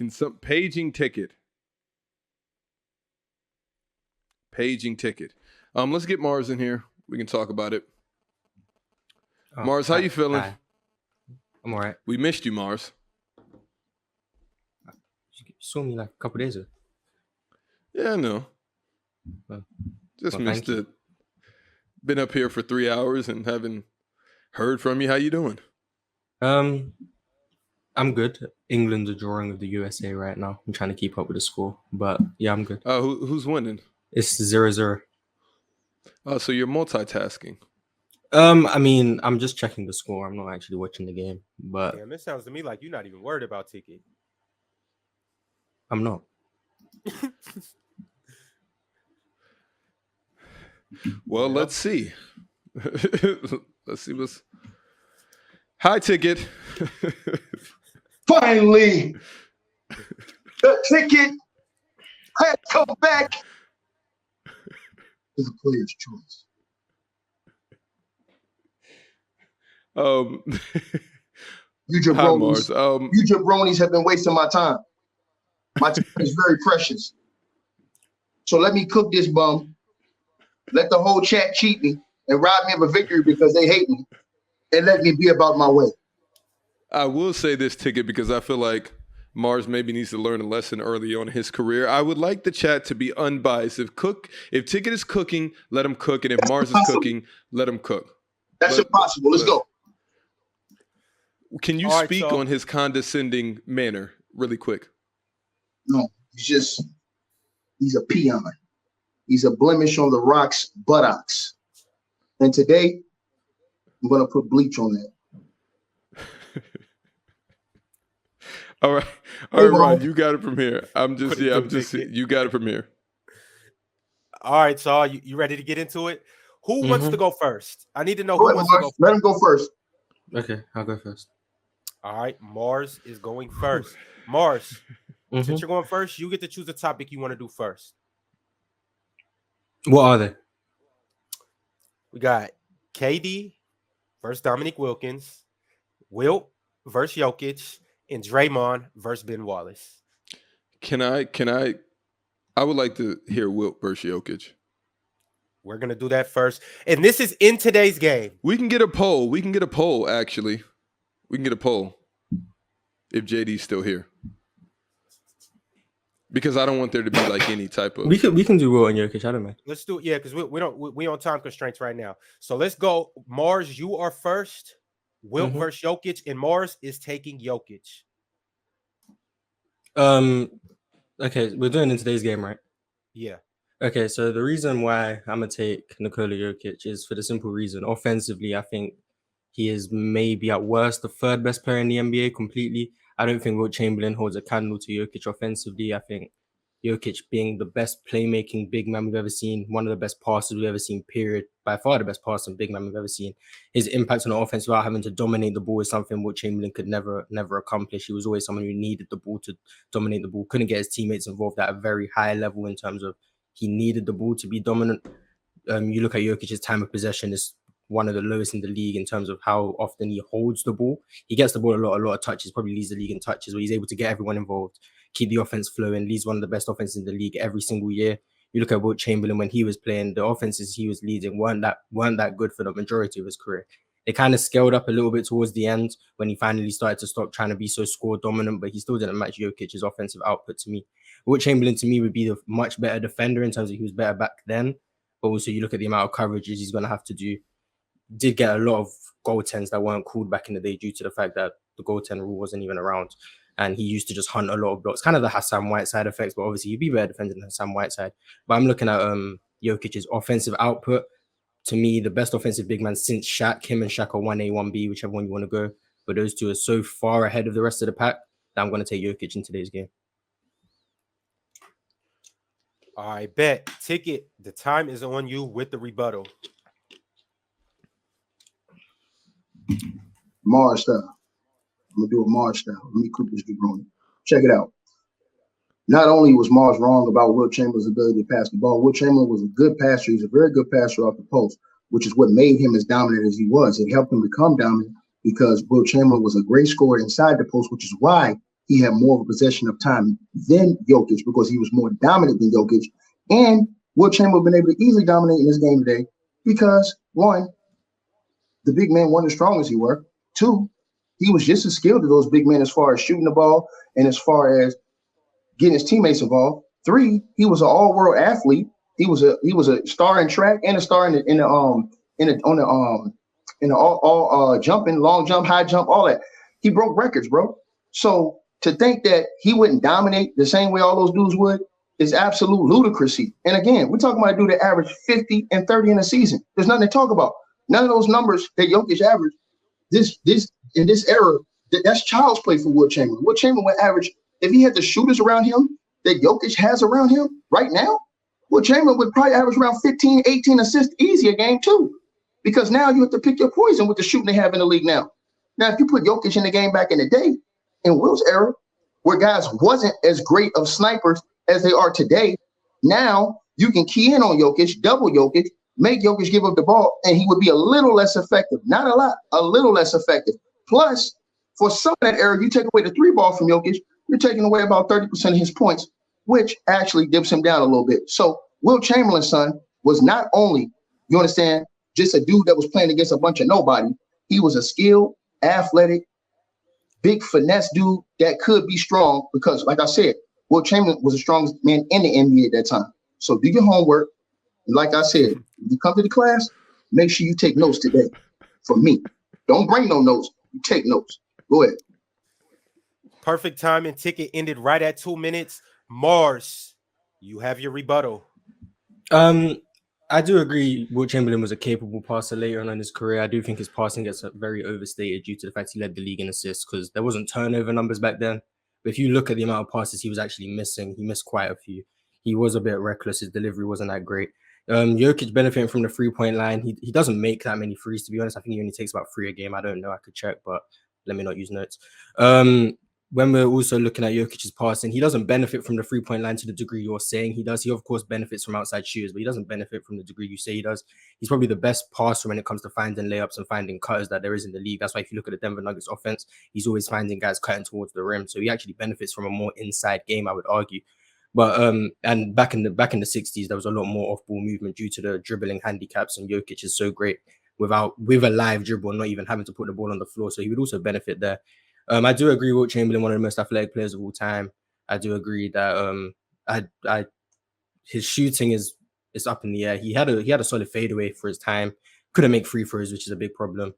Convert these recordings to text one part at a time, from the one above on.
Can some paging ticket? Paging ticket. Let's get Mars in here. We can talk about it. Mars, how you feeling? Hi. I'm all right. We missed you, Mars. You saw me like a couple days ago. Yeah, I know. Just missed it. Been up here for 3 hours and haven't heard from you. How you doing? I'm good. England's a drawing of the USA right now. I'm trying to keep up with the score, but yeah, I'm good. Who's winning? It's 0-0. Oh, so you're multitasking. I mean, I'm just checking the score. I'm not actually watching the game. But damn, it sounds to me like you're not even worried about Ticket. I'm not. Well, let's see. Let's see what's. Hi, Ticket. Finally, the Ticket had come back to the player's choice. You jabronis, you jabronis have been wasting my time. My time is very precious. So let me cook this bum. Let the whole chat cheat me and rob me of a victory because they hate me, and let me be about my way. I will say this, Ticket, because I feel like Mars maybe needs to learn a lesson early on in his career. I would like the chat to be unbiased. If Ticket is cooking, let him cook, and if Mars is cooking, let him cook. That's impossible. Let's go. Can you speak on his condescending manner really quick? No, he's a peon. He's a blemish on the Rock's buttocks. And today, I'm going to put bleach on that. All right, Ron, you got it from here. You got it from here. All right, so you ready to get into it? Who wants to go first? I need to know who wants to go first. Let him go first. Okay, I'll go first. All right, Mars is going first. Mars, since you're going first, you get to choose a topic you want to do first. What are they? We got KD versus Dominique Wilkins, Wilt versus Jokic, and Draymond versus Ben Wallace. I would like to hear Wilt versus Jokic. We're going to do that first. And this is in today's game. We can get a poll. Actually. We can get a poll if JD's still here. Because I don't want there to be like any type of. We can do Wilt and Jokic. I don't mind. Let's do it. Yeah, because we on time constraints right now. So let's go. Mars, you are first. Wilt versus Jokic, and Mars is taking Jokic. Okay, we're doing in today's game, right? Yeah. Okay, so the reason why I'm gonna take Nikola Jokic is for the simple reason. Offensively, I think he is maybe at worst the third best player in the NBA completely. I don't think Wilt Chamberlain holds a candle to Jokic offensively. I think Jokic being the best playmaking big man we've ever seen, one of the best passers we've ever seen, period. By far the best passing big man we've ever seen. His impact on the offense without having to dominate the ball is something Wilt Chamberlain could never accomplish. He was always someone who needed the ball to dominate the ball, couldn't get his teammates involved at a very high level in terms of he needed the ball to be dominant. You look at Jokic's time of possession is one of the lowest in the league in terms of how often he holds the ball. He gets the ball a lot of touches, probably leads the league in touches, where he's able to get everyone involved, keep the offense flowing, leads one of the best offenses in the league every single year. You look at Wilt Chamberlain when he was playing, the offenses he was leading weren't that good for the majority of his career. They kind of scaled up a little bit towards the end when he finally started to stop trying to be so score dominant, but he still didn't match Jokic's offensive output to me. Wilt Chamberlain to me would be the much better defender in terms of he was better back then, but also you look at the amount of coverages he's going to have to do. Did get a lot of goaltends that weren't called back in the day due to the fact that the goaltend rule wasn't even around. And he used to just hunt a lot of blocks, kind of the Hassan Whiteside effects, but obviously he'd be better defending than Hassan Whiteside. But I'm looking at Jokic's offensive output. To me, the best offensive big man since Shaq. Him and Shaq are 1A, 1B, whichever one you want to go. But those two are so far ahead of the rest of the pack that I'm going to take Jokic in today's game. I bet. Ticket, the time is on you with the rebuttal. Mars style. I'm going to do a Mars style. Let me cook this jabroni. Check it out. Not only was Mars wrong about Wilt Chamberlain's ability to pass the ball, Wilt Chamberlain was a good passer. He's a very good passer off the post, which is what made him as dominant as he was. It helped him become dominant because Wilt Chamberlain was a great scorer inside the post, which is why he had more of a possession of time than Jokic because he was more dominant than Jokic. And Will Chamberlain been able to easily dominate in this game today because, one, the big men weren't as strong as he were. Two, he was just as skilled as those big men as far as shooting the ball and as far as getting his teammates involved. Three, he was an all-world athlete. He was a star in track and a star in the jumping, long jump, high jump, all that. He broke records, bro. So to think that he wouldn't dominate the same way all those dudes would is absolute ludicrousy. And again, we're talking about a dude that averaged 50 and 30 in a season. There's nothing to talk about. None of those numbers that Jokic averaged in this era, that's child's play for Will Chamberlain. Will Chamberlain would average, if he had the shooters around him that Jokic has around him right now, Will Chamberlain would probably average around 15, 18 assists easy a game too. Because now you have to pick your poison with the shooting they have in the league now. Now, if you put Jokic in the game back in the day, in Will's era, where guys wasn't as great of snipers as they are today, now you can key in on Jokic, double Jokic, make Jokic give up the ball, and he would be a little less effective. Not a lot, a little less effective. Plus, for some of that era, you take away the three ball from Jokic, you're taking away about 30% of his points, which actually dips him down a little bit. So Will Chamberlain's son was not only, you understand, just a dude that was playing against a bunch of nobody. He was a skilled, athletic, big finesse dude that could be strong because, like I said, Will Chamberlain was the strongest man in the NBA at that time. So do your homework. And like I said, if you come to the class, make sure you take notes today from me. Don't bring no notes. You take notes. Go ahead. Perfect timing. Ticket ended right at 2 minutes. MARZ, you have your rebuttal. I do agree Will Chamberlain was a capable passer later on in his career. I do think his passing gets very overstated due to the fact he led the league in assists because there wasn't turnover numbers back then. But if you look at the amount of passes he was actually missing, he missed quite a few. He was a bit reckless. His delivery wasn't that great. Jokic benefiting from the three-point line. He doesn't make that many threes, to be honest. I think he only takes about 3 a game. I don't know. I could check, but let me not use notes. When we're also looking at Jokic's passing, he doesn't benefit from the three-point line to the degree you're saying he does. He, of course, benefits from outside shooters, but he doesn't benefit from the degree you say he does. He's probably the best passer when it comes to finding layups and finding cutters that there is in the league. That's why if you look at the Denver Nuggets offense, he's always finding guys cutting towards the rim. So he actually benefits from a more inside game, I would argue. But and back in the 60s, there was a lot more off-ball movement due to the dribbling handicaps, and Jokic is so great with a live dribble, not even having to put the ball on the floor. So he would also benefit there. I do agree with Chamberlain, one of the most athletic players of all time. I do agree that his shooting is up in the air. He had a solid fadeaway for his time. Couldn't make free throws, which is a big problem.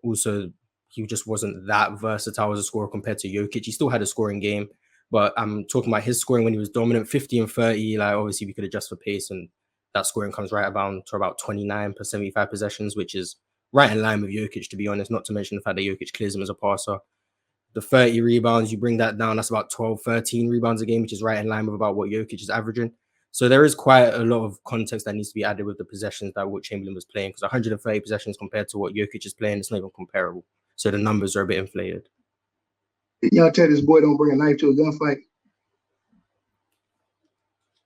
Also, he just wasn't that versatile as a scorer compared to Jokic. He still had a scoring game, but I'm talking about his scoring when he was dominant, 50 and 30. Like obviously we could adjust for pace, and that scoring comes right to about 29 per 75 possessions, which is right in line with Jokic, to be honest, not to mention the fact that Jokic clears him as a passer. The 30 rebounds, you bring that down, that's about 12, 13 rebounds a game, which is right in line with about what Jokic is averaging. So there is quite a lot of context that needs to be added with the possessions that Will Chamberlain was playing, because 130 possessions compared to what Jokic is playing, it's not even comparable. So the numbers are a bit inflated. Y'all tell this boy don't bring a knife to a gunfight.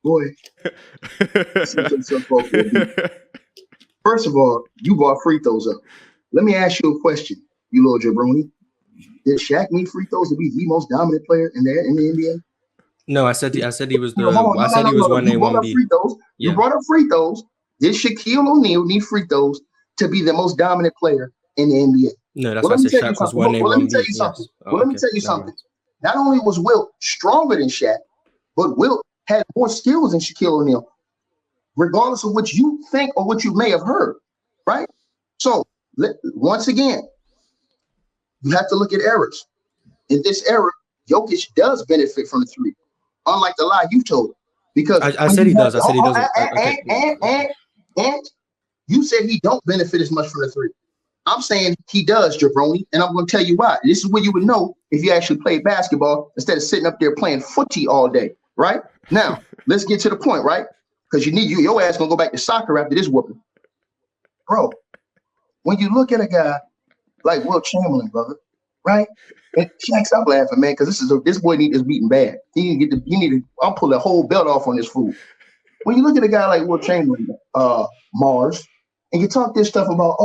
Boy. First of all, you brought free throws up. Let me ask you a question, you little jabroni. Did Shaq need free throws to be the most dominant player in the NBA? No, I said he was the. I said he was 1A, 1B. You brought up free throws. Did Shaquille O'Neal need free throws to be the most dominant player in the NBA? No, that's why I said Shaq was 1A, 1B. Well, let me tell you something. Let me tell you something. Not only was Wilt stronger than Shaq, but Wilt had more skills than Shaquille O'Neal, regardless of what you think or what you may have heard, right? So, once again, you have to look at errors. In this era, Jokic does benefit from the three, unlike the lie you told. Because I said he does. I said he doesn't. And you said he don't benefit as much from the three. I'm saying he does, jabroni, and I'm going to tell you why. This is where you would know if you actually played basketball instead of sitting up there playing footy all day, right? Now, let's get to the point, right? Because your ass going to go back to soccer after this whooping. Bro, when you look at a guy like Will Chamberlain, brother, right? And Shaq, stop laughing, man, because this boy is beating bad. I'll pull the whole belt off on this fool. When you look at a guy like Will Chamberlain, MARZ, and you talk this stuff about,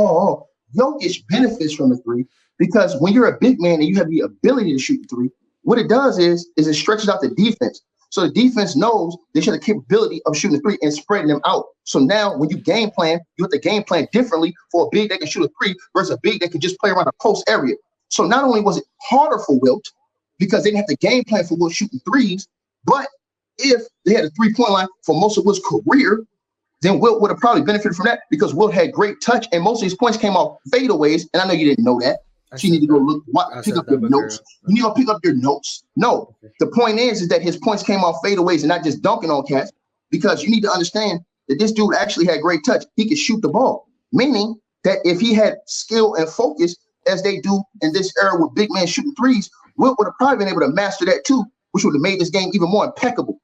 Jokic benefits from the three, because when you're a big man and you have the ability to shoot the three, what it does is it stretches out the defense. So the defense knows they should have the capability of shooting a three and spreading them out. So now when you game plan, you have to game plan differently for a big that can shoot a three versus a big that can just play around the post area. So not only was it harder for Wilt because they didn't have to game plan for Wilt shooting threes, but if they had a 3-point line for most of Wilt's career, then Wilt would have probably benefited from that because Wilt had great touch and most of his points came off fadeaways. And I know you didn't know that. So you need to go look, pick up your notes. You need to go pick up your notes. No, the point is that his points came off fadeaways and not just dunking on cats, because you need to understand that this dude actually had great touch. He could shoot the ball, meaning that if he had skill and focus as they do in this era with big men shooting threes, Wilt would have probably been able to master that too, which would have made this game even more impeccable.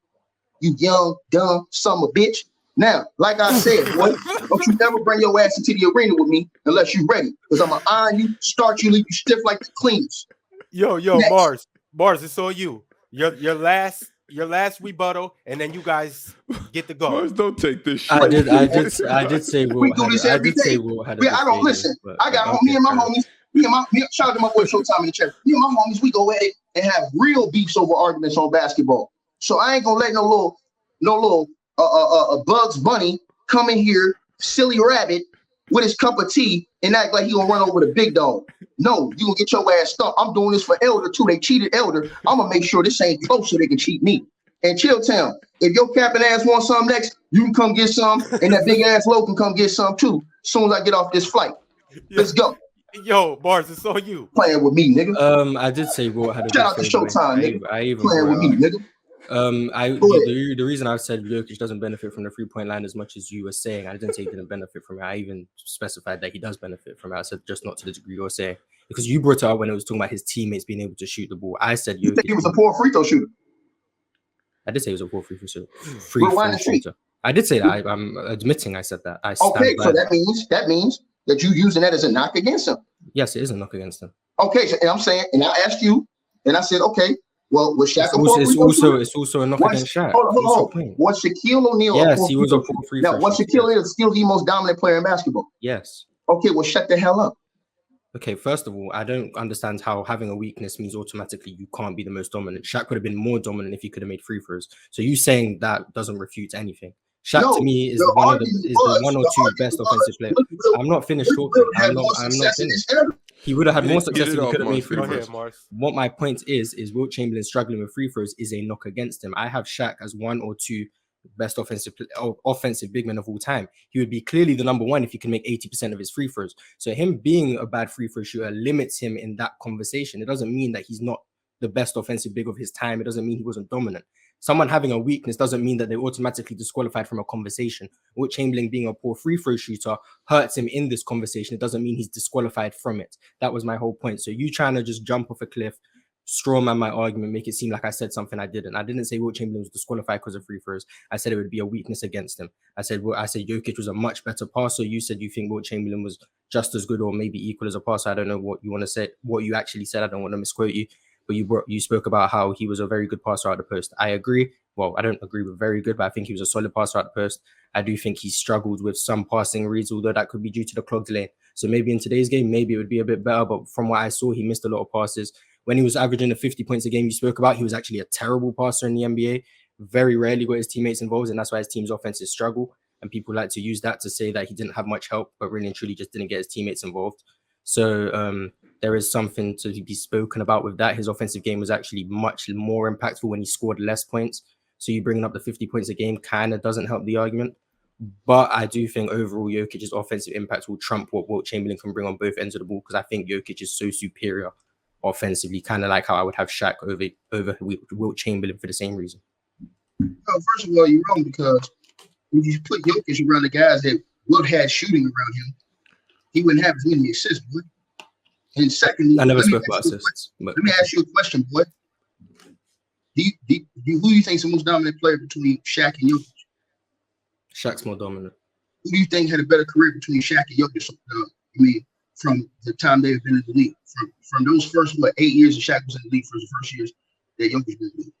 You young, dumb son of a bitch. Now, like I said, boy, don't you never bring your ass into the arena with me unless you're ready, because I'm going to iron you, start you, leave you stiff like the cleaners. Yo, next. Mars, it's all you. Your last rebuttal, and then you guys get to go. Mars, don't take this shit. I did say we do this every day. I don't listen. I got me and my homies. Shout out to my boy Showtime in the chat. Me and my homies, we go at it and have real beefs over arguments on basketball. So I ain't gonna let no little Bugs Bunny come in here, silly rabbit, with his cup of tea and act like he gonna run over the big dog. No, you gonna get your ass stumped. I'm doing this for Elder too. They cheated Elder. I'm gonna make sure this ain't close so they can cheat me. And Chilltown, if your capping ass wants some next, you can come get some, and that big ass low can come get some too. As soon as I get off this flight, let's go. Yo, Mars, it's on you. Playing with me, nigga. I did say Wilt had a shout out to Showtime, nigga. I even playing with me, nigga. The reason I said Jokic doesn't benefit from the 3-point line as much as you were saying, I didn't say he didn't benefit from it. I even specified that he does benefit from it. I said just not to the degree you're saying, because you brought it up when it was talking about his teammates being able to shoot the ball. I said Jokic, he was a poor free throw shooter. I did say he was a poor free throw shooter. I did say that. I'm admitting I said that. Okay, so that means that you using that as a knock against him. Yes, it is a knock against him. Okay, so and I'm saying, and I asked you, and I said, okay. Well, was Shaq it's also a knock against Shaq. Hold on. Was Shaquille O'Neal? Yes, he was a poor free throw. Now, was Shaquille O'Neal still the most dominant player in basketball? Yes. Okay, well, shut the hell up. Okay, first of all, I don't understand how having a weakness means automatically you can't be the most dominant. Shaq could have been more dominant if he could have made free throws. So you saying that doesn't refute anything. Shaq to me is the one or two best offensive players. I'm not finished talking. I'm not finished. He would have had more success if he could have made free throws. What my point is Wilt Chamberlain struggling with free throws is a knock against him. I have Shaq as one or two best offensive big men of all time. He would be clearly the number one if he can make 80% of his free throws. So him being a bad free throw shooter limits him in that conversation. It doesn't mean that he's not the best offensive big of his time. It doesn't mean he wasn't dominant. Someone having a weakness doesn't mean that they're automatically disqualified from a conversation. Wilt Chamberlain being a poor free throw shooter hurts him in this conversation. It doesn't mean he's disqualified from it. That was my whole point. So you trying to just jump off a cliff, straw man my argument, make it seem like I said something I didn't. I didn't say Wilt Chamberlain was disqualified because of free throws. I said it would be a weakness against him. I said Jokic was a much better passer. You said you think Wilt Chamberlain was just as good or maybe equal as a passer. I don't know what you want to say, what you actually said. I don't want to misquote you. But you spoke about how he was a very good passer out of the post. I agree. Well, I don't agree with very good, but I think he was a solid passer out the post. I do think he struggled with some passing reads, although that could be due to the clogged lane. So maybe in today's game, maybe it would be a bit better. But from what I saw, he missed a lot of passes. When he was averaging the 50 points a game you spoke about, he was actually a terrible passer in the NBA. Very rarely got his teammates involved, and that's why his team's offenses struggle. And people like to use that to say that he didn't have much help, but really and truly just didn't get his teammates involved. So there is something to be spoken about with that. His offensive game was actually much more impactful when he scored less points. So you bringing up the 50 points a game kind of doesn't help the argument. But I do think overall Jokic's offensive impact will trump what Wilt Chamberlain can bring on both ends of the ball, because I think Jokic is so superior offensively, kind of like how I would have Shaq over Wilt Chamberlain for the same reason. Well, first of all, you're wrong, because if you put Jokic around the guys that Wilt had shooting around him, he wouldn't have as many assists, boy. And secondly, I never spoke about assists. Let me ask you a question, boy. Who do you think is the most dominant player between Shaq and Jokic? Shaq's more dominant. Who do you think had a better career between Shaq and Jokic? From the time they've been in the league, from those first 8 years that Shaq was in the league, for the first years that Jokic was in the league.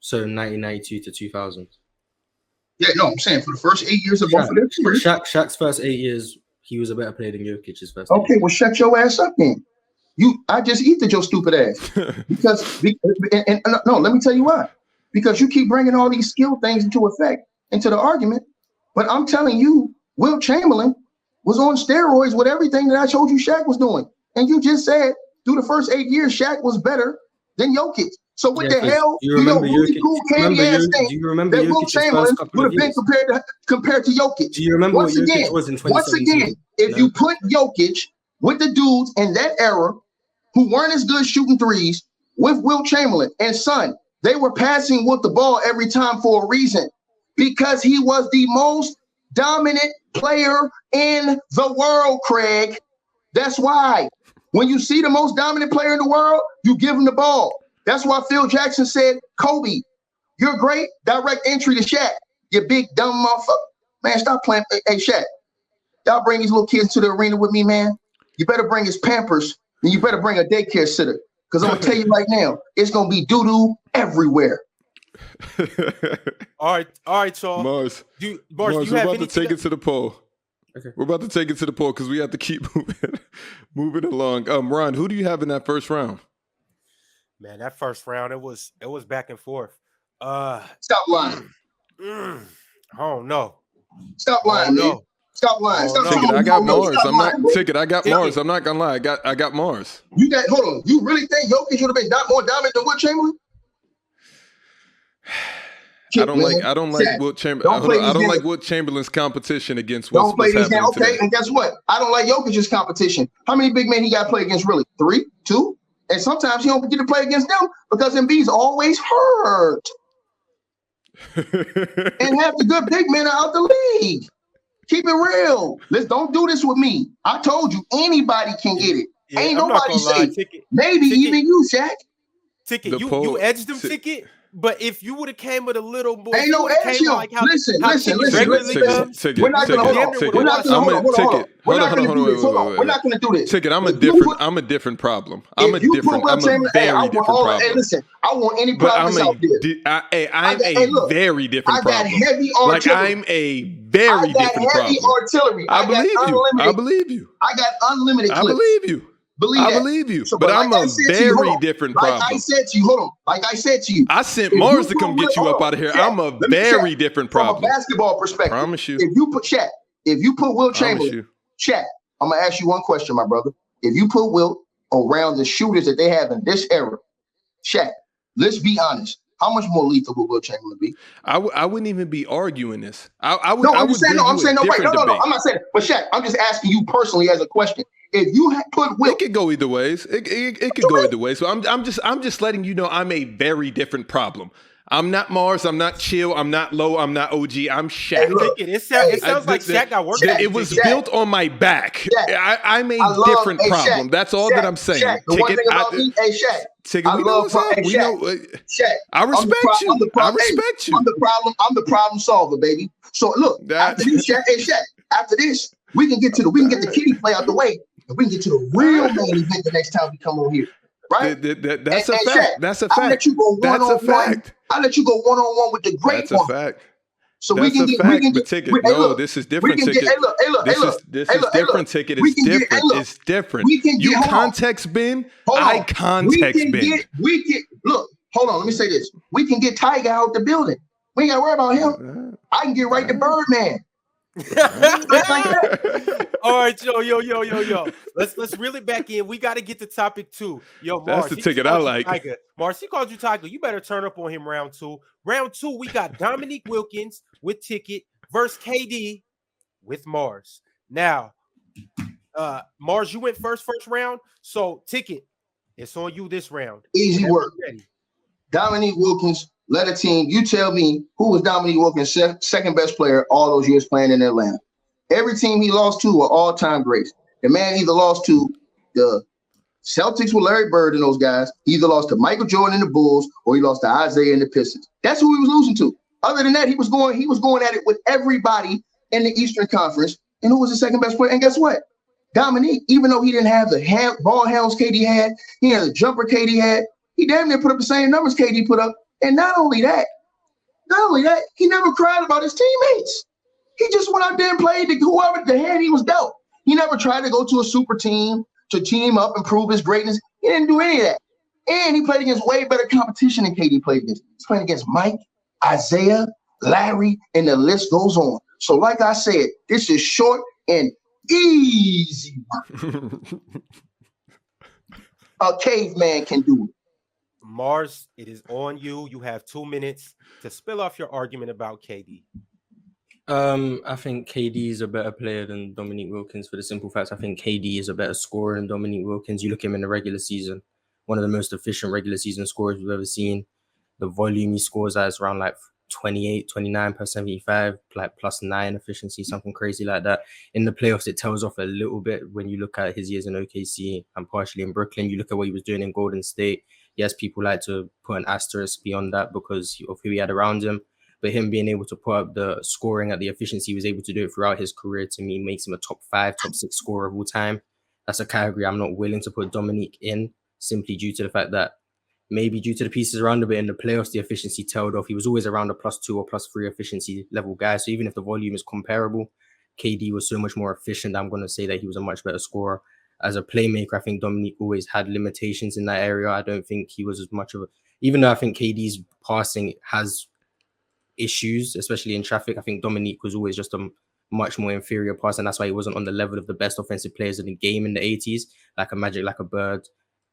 So 1992 to 2000. Yeah, no, I'm saying for the first 8 years of both of their careers. Shaq's first 8 years, he was a better player than Jokic's first. Okay, well, shut your ass up then. I just eat your stupid ass no, let me tell you why. Because you keep bringing all these skill things into the argument. But I'm telling you, Wilt Chamberlain was on steroids with everything that I showed you Shaq was doing. And you just said through the first 8 years, Shaq was better than Jokic. So what the hell? You remember Jokic? Cool candy ass thing Do you remember that Wilt Chamberlain would have been compared to Jokic? Do you remember what Jokic was in 2017? Once again, if you put Jokic with the dudes in that era who weren't as good shooting threes with Wilt Chamberlain and son, they were passing with the ball every time for a reason, because he was the most dominant player in the world, Craig. That's why when you see the most dominant player in the world, you give him the ball. That's why Phil Jackson said, Kobe, you're great. Direct entry to Shaq. You big dumb motherfucker. Man, stop playing. Hey, Shaq, y'all bring these little kids to the arena with me, man. You better bring his Pampers, and you better bring a daycare sitter. Because I'm going to tell you right now, it's going to be doo-doo everywhere. All right, y'all. Mars, we're about to take it to the poll. Okay. We're about to take it to the poll because we have to keep moving along. Ron, who do you have in that first round? Man, that first round, it was back and forth. Stop lying. I don't know. Stop lying, man. No. Stop lying. Stop Ticket, I got Mars. I'm not Ticket. I got Mars. I'm not gonna lie. I got Mars. Hold on. You really think Jokic should have been more dominant than Wilt Chamberlain? I don't like Wilt Chamberlain. I don't like Wilt Chamberlain's competition against what's happening okay, today. And guess what? I don't like Jokic's competition. How many big men he got to play against? Really, 3, 2, and sometimes he don't get to play against them because Embiid's always hurt, and half the good big men are out the league. Keep it real. Don't do this with me. I told you anybody can get it. Yeah, Ain't nobody safe. Maybe even you, Shaq. Ticket, you edged him, Ticket. But if you would have came with a little more, ain't no edge. Listen. We're not gonna do this. Ticket, I'm a different problem. I'm a very different problem. Hey, listen, I want any problems out there. I'm a very different problem. I got heavy artillery. I'm a very different problem. Artillery. I believe you. I got unlimited clips. I believe you. I believe you, but I'm a very different problem. Like I said to you, hold on. Like I said to you, I sent Mars to come get you up out of here. I'm a very different problem. From a basketball perspective, promise you. If you put Wilt Chamberlain, Shaq, I'm gonna ask you one question, my brother. If you put Wilt around the shooters that they have in this era, Shaq, let's be honest. How much more lethal would Wilt Chamberlain be? I wouldn't even be arguing this. I'm saying no. I'm not saying, but Shaq, I'm just asking you personally as a question. If you put Wilt, it could go either ways. It could go either way. So I'm just letting you know I'm a very different problem. I'm not Mars. I'm not Chill. I'm not Low. I'm not OG. I'm Shaq. It sounds like Shaq got work. It was built on my back. I'm a different problem. That's all that I'm saying. Shaq, the one thing about me, Shaq. I respect you. I respect you. I'm the problem solver, baby. So look, after this, Shaq, after this, we can get the kiddie play out the way, and we can get to the real main event the next time we come on here. Right? That's a fact. That's a fact. I'll let you go one-on-one. I'll let you go one-on-one with the great one. That's a fact. So that's we can get Ticket. No, this is different, Ticket. This is different, Ticket. It's different. It's different. You context bin. I context bin. Look. Hold on. Let me say this. We can get Tiger out the building. We ain't got to worry about him. I can get right to Birdman. All right, yo. Let's reel it back in. We got to get to topic 2. Yo, Mars, that's the Ticket I like. Mars, he called you Tiger. You better turn up on him round 2. Round 2, we got Dominique Wilkins with Ticket versus KD with Mars. Now, Mars, you went first round. So, Ticket, it's on you this round. Easy work. Dominique Wilkins led a team. You tell me who was Dominique Wilkins' second best player all those years playing in Atlanta. Every team he lost to were all-time greats. The man either lost to the Celtics with Larry Bird and those guys, he either lost to Michael Jordan and the Bulls, or he lost to Isaiah and the Pistons. That's who he was losing to. Other than that, he was going at it with everybody in the Eastern Conference. And who was the second best player? And guess what? Dominique, even though he didn't have the ball handles KD had, he had the jumper KD had, he damn near put up the same numbers KD put up. And not only that, he never cried about his teammates. He just went out there and played to whoever the hand he was dealt. He never tried to go to a super team to team up and prove his greatness. He didn't do any of that. And he played against way better competition than KD played against. He's playing against Mike, Isaiah, Larry, and the list goes on. So like I said, this is short and easy work. A caveman can do it. Mars, it is on you. You have 2 minutes to spill off your argument about KD. I think KD is a better player than Dominique Wilkins for the simple fact I think KD is a better scorer than Dominique Wilkins. You look at him in the regular season, one of the most efficient regular season scorers we've ever seen. The volume he scores at is around like 28, 29 per 75, like +9 efficiency, something crazy like that. In the playoffs, it tells off a little bit when you look at his years in OKC and partially in Brooklyn. You look at what he was doing in Golden State. Yes, people like to put an asterisk beyond that because of who he had around him. But him being able to put up the scoring at the efficiency he was able to do it throughout his career, to me, makes him a top 5, top 6 scorer of all time. That's a category I'm not willing to put Dominique in, simply due to the fact that maybe due to the pieces around him, but in the playoffs, the efficiency tailed off. He was always around a +2 or +3 efficiency level guy. So even if the volume is comparable, KD was so much more efficient. I'm going to say that he was a much better scorer. As a playmaker, I think Dominique always had limitations in that area. I don't think he was as much of a, even though I think KD's passing has issues, especially in traffic, I think Dominique was always just a much more inferior passer, and that's why he wasn't on the level of the best offensive players in the game in the 80s, like a Magic, like a Bird,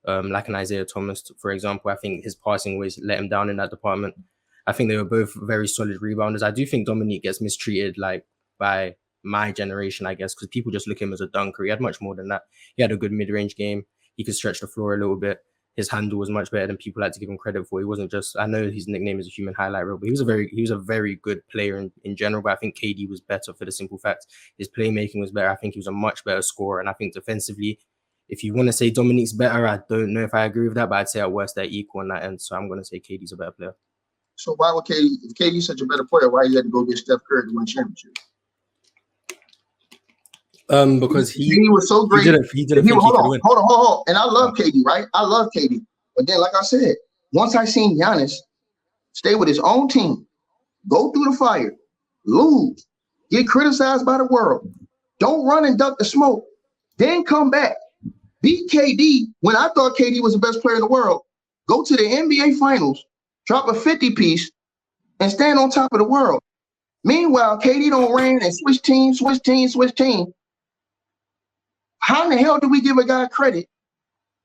like an Isaiah Thomas, for example. I think his passing always let him down in that department. I think they were both very solid rebounders. I do think Dominique gets mistreated, like, by my generation, I guess, because people just look at him as a dunker. He had much more than that. He had a good mid-range game. He could stretch the floor a little bit. His handle was much better than people like to give him credit for. He wasn't just, I know his nickname is a human highlight reel, but he was a very good player in general. But I think KD was better for the simple fact his playmaking was better. I think he was a much better scorer. And I think defensively, if you want to say Dominique's better, I don't know if I agree with that, but I'd say at worst they're equal on that end. So I'm going to say KD's a better player. So why would KD, if KD's such a better player, why he had to go get Steph Curry to win championship? Because he was so great. He didn't think hold he on, could win. hold on. And I love KD, right? I love KD. But then, like I said, once I seen Giannis stay with his own team, go through the fire, lose, get criticized by the world, don't run and duck the smoke, then come back, beat KD when I thought KD was the best player in the world, go to the NBA Finals, drop a 50-piece, and stand on top of the world. Meanwhile, KD don't ran and switch team. How in the hell do we give a guy credit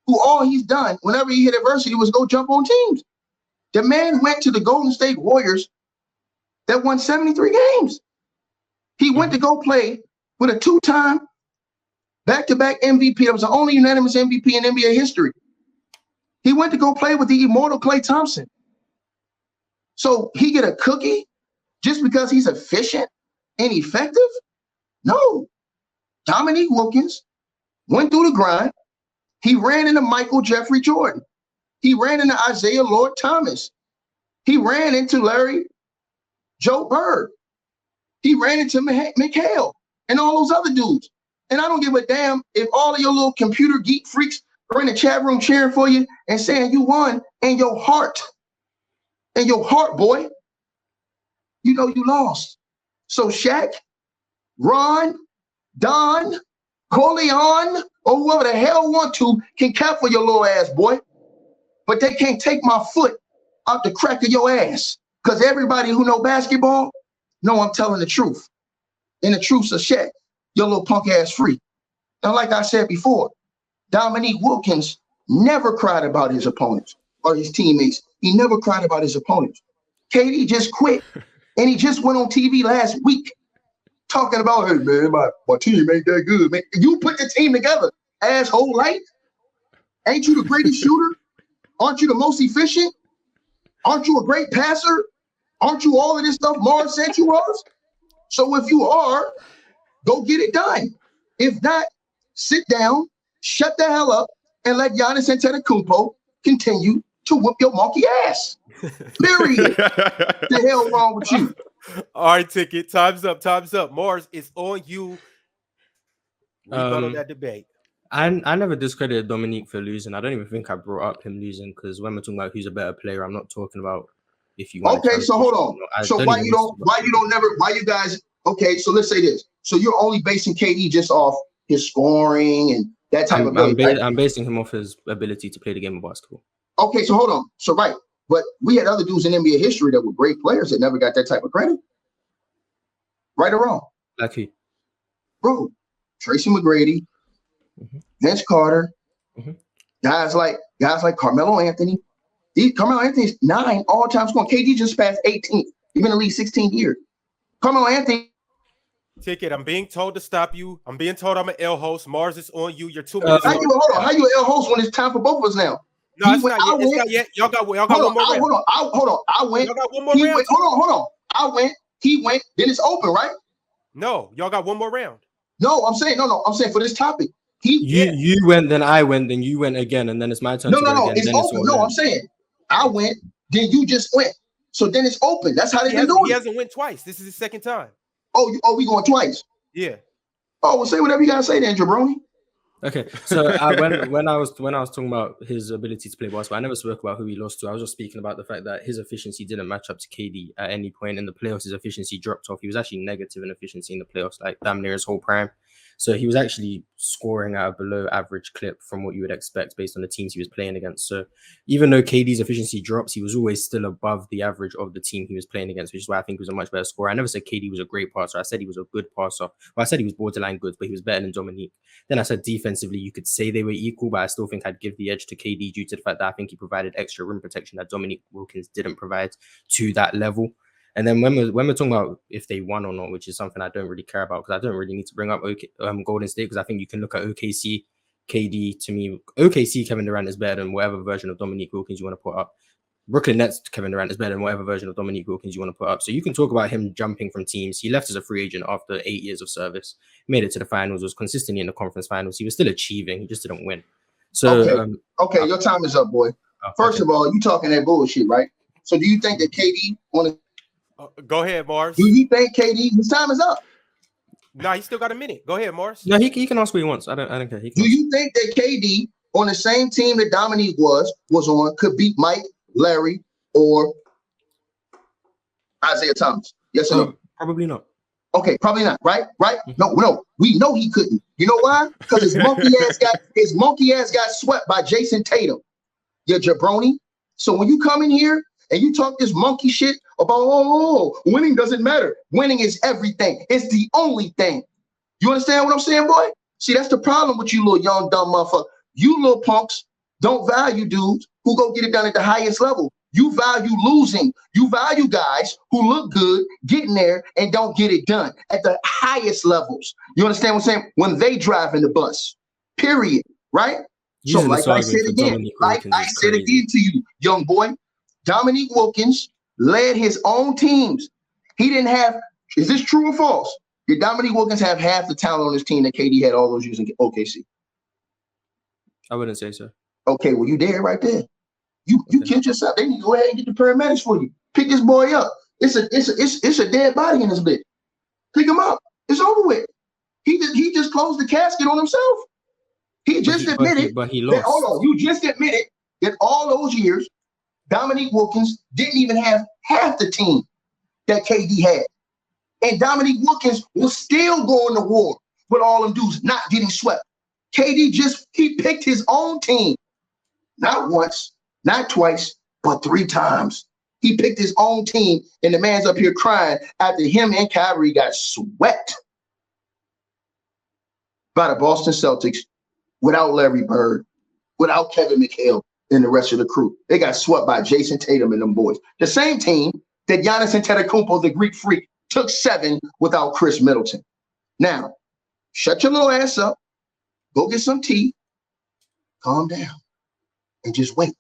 who all he's done whenever he hit adversity was go jump on teams? The man went to the Golden State Warriors that won 73 games. He went to go play with a 2-time back-to-back MVP. That was the only unanimous MVP in NBA history. He went to go play with the immortal Klay Thompson. So he get a cookie just because he's efficient and effective? No. Dominique Wilkins went through the grind. He ran into Michael Jeffrey Jordan. He ran into Isaiah Lord Thomas. He ran into Larry Joe Bird. He ran into McHale and all those other dudes. And I don't give a damn if all of your little computer geek freaks are in the chat room cheering for you and saying you won, and your heart, boy, you know you lost. So Shaq, Ron, Don, Corleone, or whoever the hell want to can cap for your little ass, boy. But they can't take my foot out the crack of your ass. Because everybody who know basketball know I'm telling the truth. And the truth's a Shaq, your little punk ass freak. And like I said before, Dominique Wilkins never cried about his opponents or his teammates. He never cried about his opponents. KD just quit. And he just went on TV last week talking about, hey, man, my team ain't that good, man. You put the team together, asshole, like. Ain't you the greatest shooter? Aren't you the most efficient? Aren't you a great passer? Aren't you all of this stuff Mars said you was? So if you are, go get it done. If not, sit down, shut the hell up, and let Giannis Antetokounmpo continue to whoop your monkey ass. Period. The hell wrong with you? All right, Ticket. Time's up. Mars, it's on you. Rebuttal that debate. I never discredited Dominique for losing. I don't even think I brought up him losing, because when we're talking about who's a better player, I'm not talking about if you want. Okay, so hold on. So why you guys? Okay, so let's say this. So you're only basing KD just off his scoring and that type of ability. I'm basing him off his ability to play the game of basketball. Okay, so hold on. So right, but we had other dudes in NBA history that were great players that never got that type of credit. Right or wrong? Like who? Bro, Tracy McGrady, Vince Carter, guys like Carmelo Anthony. Carmelo Anthony's 9 all-time scoring. KD just passed 18. He's been in the league 16 years. Carmelo Anthony. Ticket, I'm being told to stop you. I'm being told I'm an L host. Mars is on you. You're 2 minutes. How you an L host when it's time for both of us now? No, it's not yet. Y'all got one more round. Hold on. I went. Y'all got one more round. Hold on. I went. He went. Then it's open, right? No, y'all got one more round. No, I'm saying I'm saying for this topic. You went, then I went, then you went again, and then it's my turn. No, it's open. No, I'm saying I went, then you just went. So then it's open. That's how they been doing it. He hasn't went twice. This is his second time. Oh, we going twice? Yeah. Oh, well, say whatever you gotta say then, Jabroni. Okay, so when I was talking about his ability to play basketball, I never spoke about who he lost to. I was just speaking about the fact that his efficiency didn't match up to KD at any point in the playoffs. His efficiency dropped off. He was actually negative in efficiency in the playoffs, like damn near his whole prime. So he was actually scoring at a below average clip from what you would expect based on the teams he was playing against. So even though KD's efficiency drops, he was always still above the average of the team he was playing against, which is why I think he was a much better scorer. I never said KD was a great passer. I said he was a good passer. Well, I said he was borderline good, but he was better than Dominique. Then I said defensively, you could say they were equal, but I still think I'd give the edge to KD due to the fact that I think he provided extra rim protection that Dominique Wilkins didn't provide to that level. And then when we're talking about if they won or not, which is something I don't really care about because I don't really need to bring up Golden State because I think you can look at OKC, KD. To me, OKC Kevin Durant is better than whatever version of Dominique Wilkins you want to put up. Brooklyn Nets Kevin Durant is better than whatever version of Dominique Wilkins you want to put up. So you can talk about him jumping from teams. He left as a free agent after 8 years of service, made it to the finals, was consistently in the conference finals. He was still achieving. He just didn't win. So okay, your time is up, boy. First of all, you talking that bullshit, right? So do you think that KD on the go ahead, Mars. Do you think KD, his time is up? No, he still got a minute. Go ahead, Mars. No, he can ask what he wants. I don't care. Do you think that KD on the same team that Dominique was on could beat Mike, Larry, or Isaiah Thomas? Yes or no? Probably not. Okay, probably not. Right? No. We know he couldn't. You know why? Because his monkey ass got swept by Jason Tatum. Your jabroni. So when you come in here and you talk this monkey shit about, winning doesn't matter. Winning is everything. It's the only thing. You understand what I'm saying, boy? See, that's the problem with you little young, dumb motherfucker. You little punks don't value dudes who go get it done at the highest level. You value losing. You value guys who look good, getting there, and don't get it done at the highest levels. You understand what I'm saying? When they drive in the bus, period, right? So like I said again to you, young boy, Dominique Wilkins led his own teams. He didn't have, is this true or false? Did Dominique Wilkins have half the talent on his team that KD had all those years in OKC? I wouldn't say so. Okay, well, you there right there. You killed yourself. They need to go ahead and get the paramedics for you. Pick this boy up. It's a dead body in this bitch. Pick him up. It's over with. He just closed the casket on himself. He just admitted. But he lost. Hold on. You just admitted that all those years, Dominique Wilkins didn't even have half the team that KD had. And Dominique Wilkins was still going to war with all them dudes not getting swept. KD he picked his own team. Not once, not twice, but 3 times. He picked his own team, and the man's up here crying after him and Kyrie got swept by the Boston Celtics without Larry Bird, without Kevin McHale and the rest of the crew. They got swept by Jason Tatum and them boys. The same team that Giannis Antetokounmpo, the Greek freak, took 7 without Chris Middleton. Now, shut your little ass up, go get some tea, calm down, and just wait.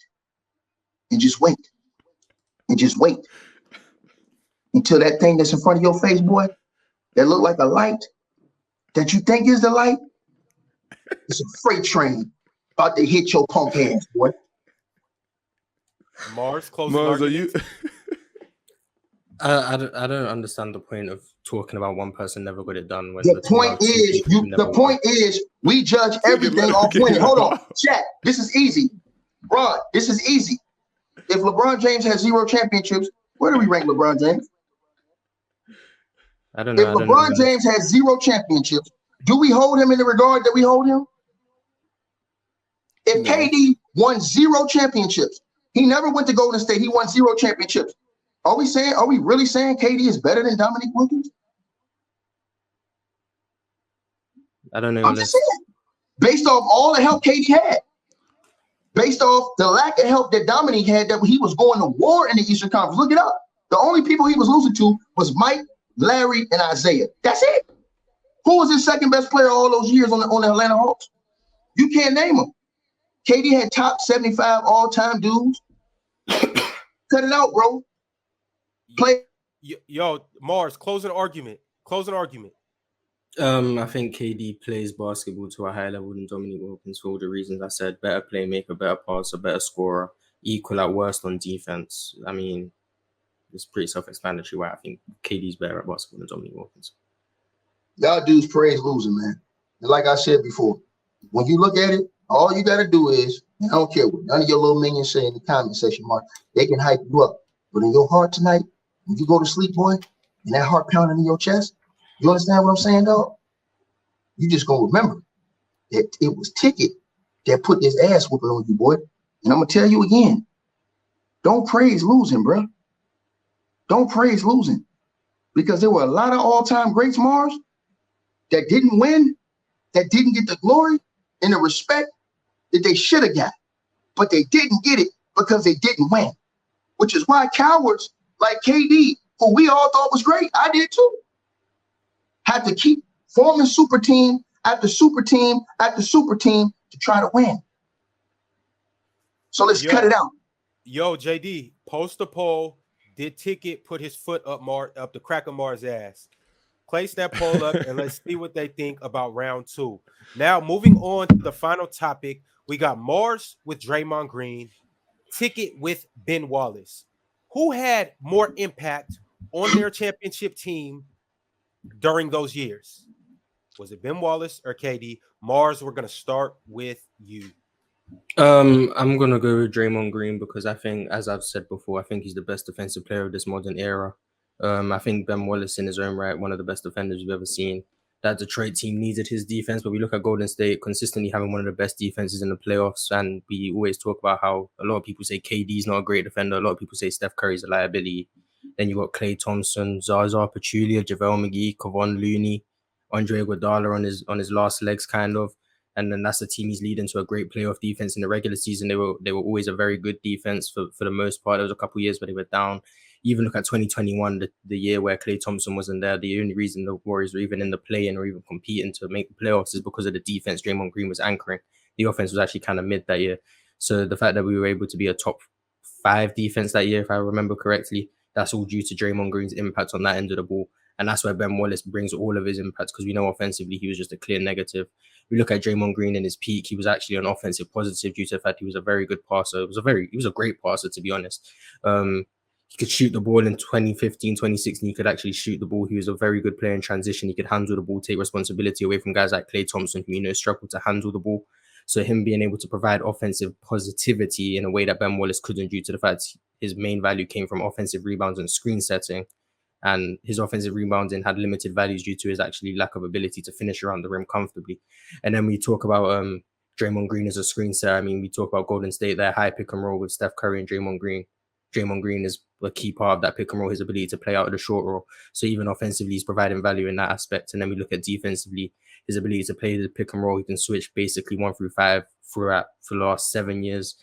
And just wait. And just wait. Until that thing that's in front of your face, boy, that look like a light, that you think is the light, it's a freight train about to hit your punk ass, boy. Mars, are you? I don't understand the point of talking about one person never got it done. When the point is, we judge everything off winning. Hold on, chat. This is easy, Ron. This is easy. If LeBron James has 0 championships, where do we rank LeBron James? I don't know. If LeBron James has 0 championships, do we hold him in the regard that we hold him? If KD won 0 championships, he never went to Golden State. He won 0 championships. Are we really saying KD is better than Dominique Wilkins? I don't know. I'm just saying, based off all the help KD had, based off the lack of help that Dominique had, that he was going to war in the Eastern Conference. Look it up. The only people he was losing to was Mike, Larry, and Isaiah. That's it. Who was his second best player all those years on the Atlanta Hawks? You can't name them. KD had top 75 all-time dudes. Cut it out, bro. Play. Yo, Mars, close an argument. Close an argument. I think KD plays basketball to a higher level than Dominique Wilkins for all the reasons I said. Better playmaker, better passer, better scorer, equal at worst on defense. I mean, it's pretty self-explanatory why I think KD's better at basketball than Dominique Wilkins. Y'all dudes praise losing, man. And like I said before, when you look at it, all you got to do is, I don't care what none of your little minions say in the comment section, Mark, they can hype you up. But in your heart tonight, when you go to sleep, boy, and that heart pounding in your chest, you understand what I'm saying, dog? You just gonna remember that it was Ticket that put this ass whooping on you, boy. And I'm gonna tell you again, don't praise losing, bro. Don't praise losing. Because there were a lot of all-time greats, Mars, that didn't win, that didn't get the glory and the respect that they should have got. But they didn't get it because they didn't win. Which is why cowards like KD, who we all thought was great, I did too, had to keep forming super team after super team after super team to try to win. So let's cut it out. Yo, JD, post a poll. Did Ticket put his foot up the crack of Mars' ass? Place that poll up and let's see what they think about round 2. Now, moving on to the final topic, we got Mars with Draymond Green, Ticket with Ben Wallace. Who had more impact on their championship team during those years? Was it Ben Wallace or KD? Mars, we're going to start with you. I'm going to go with Draymond Green because I think, as I've said before, I think he's the best defensive player of this modern era. I think Ben Wallace in his own right, one of the best defenders we've ever seen. That Detroit team needed his defense, but we look at Golden State consistently having one of the best defenses in the playoffs, and we always talk about how a lot of people say KD's not a great defender. A lot of people say Steph Curry's a liability. Then you got Klay Thompson, Zaza Pachulia, JaVale McGee, Kevon Looney, Andre Iguodala on his last legs, kind of. And then that's the team he's leading to a great playoff defense in the regular season. They were always a very good defense for the most part. There was a couple of years where they were down. Even look at 2021, the year where Klay Thompson wasn't there. The only reason the Warriors were even in the play-in or even competing to make the playoffs is because of the defense Draymond Green was anchoring. The offense was actually kind of mid that year. So the fact that we were able to be a top 5 defense that year, if I remember correctly, that's all due to Draymond Green's impact on that end of the ball. And that's where Ben Wallace brings all of his impacts, because we know offensively he was just a clear negative. We look at Draymond Green in his peak, he was actually an offensive positive due to the fact he was a very good passer. He was a great passer, to be honest. He could shoot the ball in 2015, 2016. He could actually shoot the ball. He was a very good player in transition. He could handle the ball, take responsibility away from guys like Klay Thompson, who, struggled to handle the ball. So him being able to provide offensive positivity in a way that Ben Wallace couldn't, due to the fact his main value came from offensive rebounds and screen setting. And his offensive rebounding had limited values due to his actually lack of ability to finish around the rim comfortably. And then we talk about Draymond Green as a screen setter. I mean, we talk about Golden State, their high pick and roll with Steph Curry and Draymond Green. Draymond Green is a key part of that pick and roll, his ability to play out of the short roll. So even offensively, he's providing value in that aspect. And then we look at defensively, his ability to play the pick and roll. He can switch basically 1 through 5 for the last 7 years.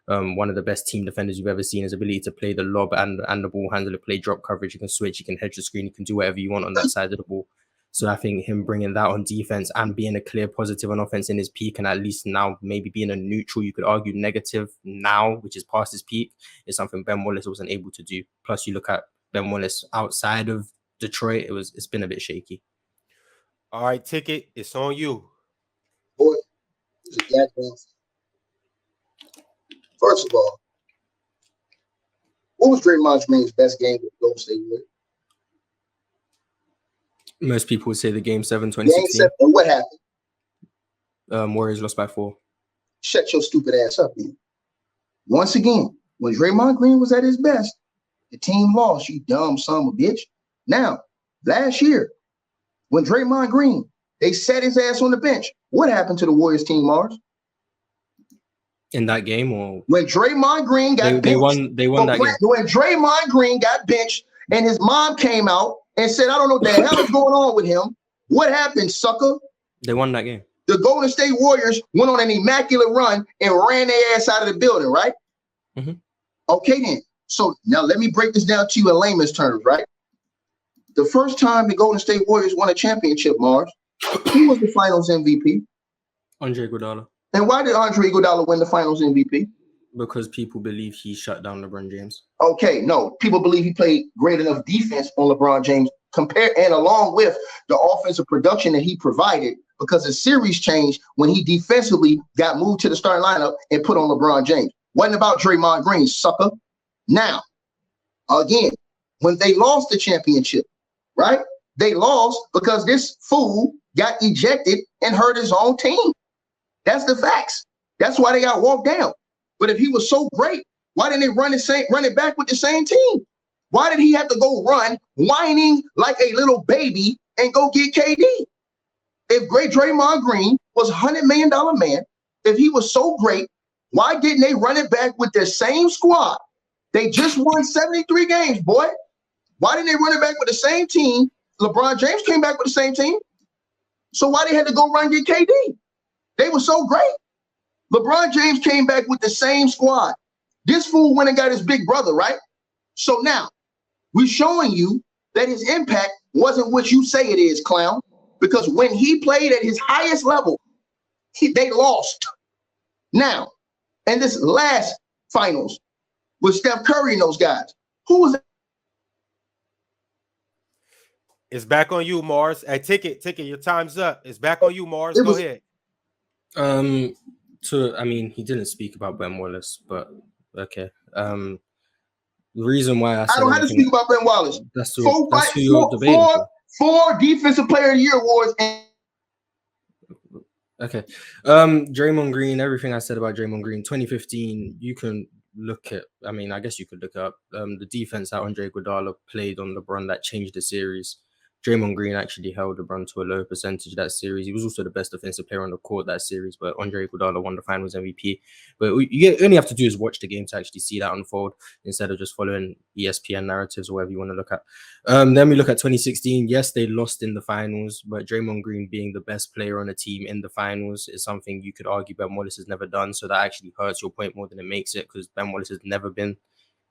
One of the best team defenders you've ever seen. His ability to play the lob and the ball handler, play drop coverage. You can switch, you can hedge the screen, you can do whatever you want on that side of the ball. So I think him bringing that on defense and being a clear positive on offense in his peak, and at least now maybe being a neutral, you could argue negative now, which is past his peak, is something Ben Wallace wasn't able to do. Plus, you look at Ben Wallace outside of Detroit, it's been a bit shaky. All right, Ticket, it's on you. Boy, it's a goddamn. First of all, what was Draymond Green's best game with Golden State Warriors? Most people would say the Game 7, 2016. Game 7, and what happened? Warriors lost by 4. Shut your stupid ass up, man. Once again, when Draymond Green was at his best, the team lost, you dumb son of a bitch. Now, last year, when Draymond Green, they set his ass on the bench, what happened to the Warriors team, Mars? In that game, or when Draymond Green got benched. They won that game. When Draymond Green got benched and his mom came out and said, I don't know what the hell is going on with him. What happened, sucker? They won that game. The Golden State Warriors went on an immaculate run and ran their ass out of the building, right? Mm-hmm. Okay, then. So now let me break this down to you in layman's terms, right? The first time the Golden State Warriors won a championship, Mars, who was the finals MVP? Andre Iguodala. And why did Andre Iguodala win the finals MVP? Because people believe he shut down LeBron James. Okay, no. People believe he played great enough defense on LeBron James and along with the offensive production that he provided, because the series changed when he defensively got moved to the starting lineup and put on LeBron James. Wasn't about Draymond Green, sucker. Now, again, when they lost the championship, right? They lost because this fool got ejected and hurt his own team. That's the facts. That's why they got walked down. But if he was so great, why didn't they run it back with the same team? Why did he have to go run, whining like a little baby, and go get KD? If great Draymond Green was a $100 million man, if he was so great, why didn't they run it back with their same squad? They just won 73 games, boy. Why didn't they run it back with the same team? LeBron James came back with the same team. So why they had to go run and get KD? They were so great. LeBron James came back with the same squad. This fool went and got his big brother, right? So now we're showing you that his impact wasn't what you say it is, clown. Because when he played at his highest level, they lost. Now, and this last finals with Steph Curry and those guys, who was it? It's back on you, Mars. Hey, Ticket, your time's up. It's back on you, Mars. Go ahead. He didn't speak about Ben Wallace, but okay. The reason why I don't have to speak about Ben Wallace. That's who you're debating for. 4 Defensive Player of the Year awards. Okay. Draymond Green, everything I said about Draymond Green, 2015, you can look at, I guess you could look up the defense that Andre Iguodala played on LeBron that changed the series. Draymond Green actually held LeBron to a low percentage that series. He was also the best defensive player on the court that series, but Andre Iguodala won the finals MVP. But you only have to do is watch the game to actually see that unfold instead of just following ESPN narratives or whatever you want to look at. Then we look at 2016. Yes, they lost in the finals, but Draymond Green being the best player on the team in the finals is something you could argue Ben Wallace has never done. So that actually hurts your point more than it makes it, because Ben Wallace has never been,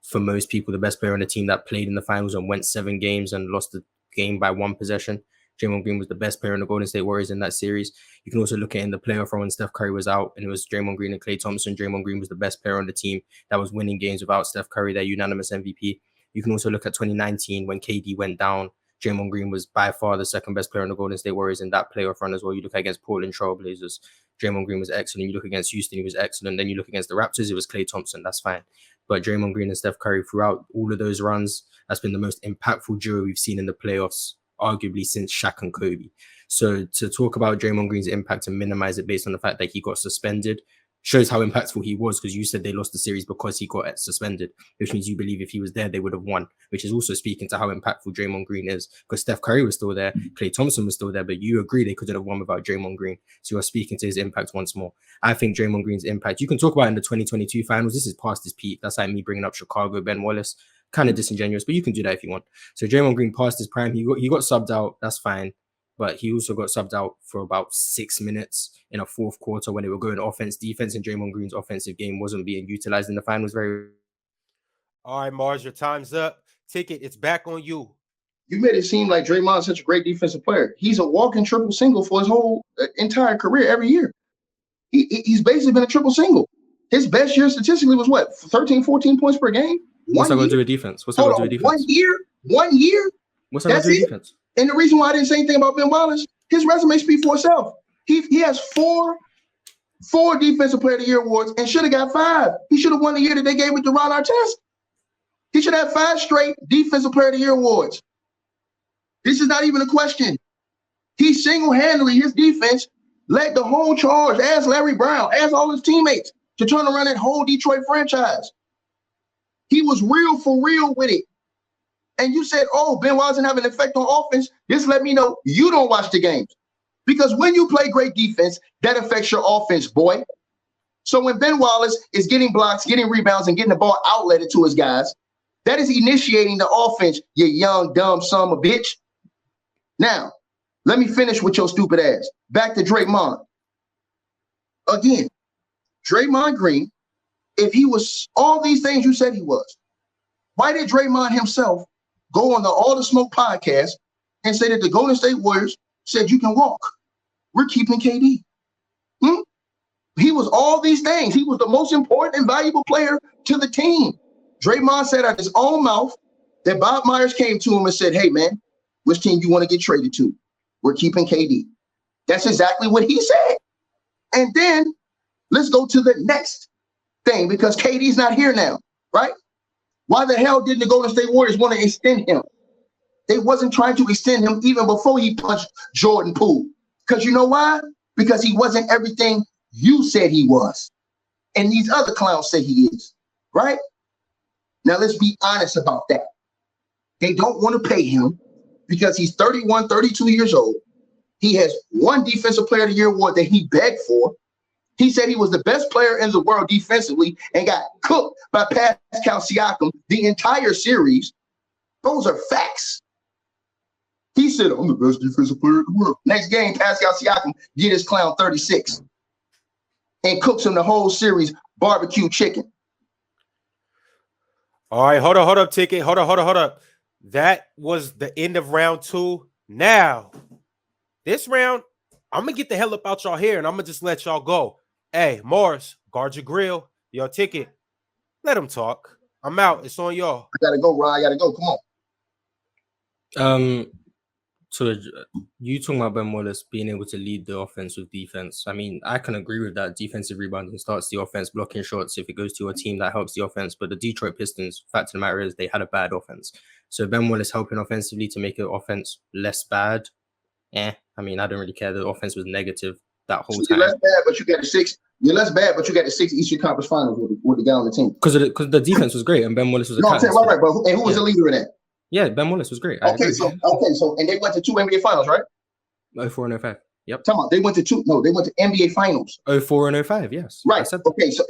for most people, the best player on the team that played in the finals and went 7 games and lost the game by 1 possession. Draymond Green was the best player in the Golden State Warriors in that series. You can also look at in the playoff run when Steph Curry was out and it was Draymond Green and Klay Thompson. Draymond Green was the best player on the team that was winning games without Steph Curry, their unanimous MVP. You can also look at 2019 when KD went down. Draymond Green was by far the second best player in the Golden State Warriors in that playoff run as well. You look against Portland Trailblazers, Draymond Green was excellent. You look against Houston, he was excellent. Then you look against the Raptors, it was Klay Thompson. That's fine. But Draymond Green and Steph Curry throughout all of those runs, that's been the most impactful duo we've seen in the playoffs, arguably since Shaq and Kobe. So to talk about Draymond Green's impact and minimize it based on the fact that he got suspended shows how impactful he was, because you said they lost the series because he got suspended, which means you believe if he was there, they would have won, which is also speaking to how impactful Draymond Green is, because Steph Curry was still there, Klay Thompson was still there, but you agree they couldn't have won without Draymond Green. So you're speaking to his impact once more. I think Draymond Green's impact, you can talk about in the 2022 finals. This is past his peak. That's like me bringing up Chicago, Ben Wallace. Kind of disingenuous, but you can do that if you want. So Draymond Green passed his prime. He got subbed out. That's fine. But he also got subbed out for about 6 minutes in a fourth quarter when they were going offense, defense, and Draymond Green's offensive game wasn't being utilized in the finals very. All right, Mars, your time's up. Ticket, it's back on you. You made it seem like Draymond's such a great defensive player. He's a walking triple single for his whole entire career every year. He's basically been a triple single. His best year statistically was what, 13, 14 points per game? What's that going to do with defense? What's that going to do with defense? 1 year? What's that going to do with defense? And the reason why I didn't say anything about Ben Wallace, his resume speaks for itself. He has four Defensive Player of the Year awards and should have got 5. He should have won the year that they gave it to Ron Artest. He should have 5 straight Defensive Player of the Year awards. This is not even a question. He single-handedly, his defense, led the whole charge, as Larry Brown, as all his teammates, to turn around that whole Detroit franchise. He was real for real with it. And you said, oh, Ben Wallace didn't have an effect on offense. This let me know you don't watch the games. Because when you play great defense, that affects your offense, boy. So when Ben Wallace is getting blocks, getting rebounds, and getting the ball outletted to his guys, that is initiating the offense, you young, dumb son of a bitch. Now, let me finish with your stupid ass. Back to Draymond. Again, Draymond Green, if he was all these things you said he was, why did Draymond himself go on the All the Smoke podcast and say that the Golden State Warriors said you can walk? We're keeping KD. He was all these things. He was the most important and valuable player to the team. Draymond said out his own mouth that Bob Myers came to him and said, hey, man, which team you want to get traded to? We're keeping KD. That's exactly what he said. And then let's go to the next thing, because KD's not here now, right? Why the hell didn't the Golden State Warriors want to extend him? They wasn't trying to extend him even before he punched Jordan Poole. Because you know why? Because he wasn't everything you said he was. And these other clowns say he is, right? Now let's be honest about that. They don't want to pay him because he's 31, 32 years old. He has one Defensive Player of the Year award that he begged for. He said he was the best player in the world defensively and got cooked by Pascal Siakam the entire series. Those are facts. He said, I'm the best defensive player in the world. Next game, Pascal Siakam get his clown 36 and cooks him the whole series barbecue chicken. All right, hold up, Ticket. Hold up. That was the end of round 2. Now, this round, I'm going to get the hell up out y'all here, and I'm going to just let y'all go. Hey, Morris, guard your grill. Your Ticket. Let him talk. I'm out. It's on y'all. I got to go, Ryan. I got to go. Come on. So you talking about Ben Wallace being able to lead the offense with defense. I mean, I can agree with that. Defensive rebounding starts the offense, blocking shots. If it goes to a team, that helps the offense. But the Detroit Pistons, fact of the matter is, they had a bad offense. So Ben Wallace helping offensively to make the offense less bad. I mean, I don't really care. The offense was negative that whole time. You're less bad, but you got the 6. You're less bad, but you got the 6 Eastern Conference Finals with the guy on the team. Because the defense was great, and Ben Wallace was a right. But and who was the leader in that? Yeah, Ben Wallace was great. Okay, so and they went to 2 NBA Finals, right? 04 and 05. Yep. Come on, they went to 2. No, they went to NBA Finals. 04 and 05. Yes. Right. Okay. So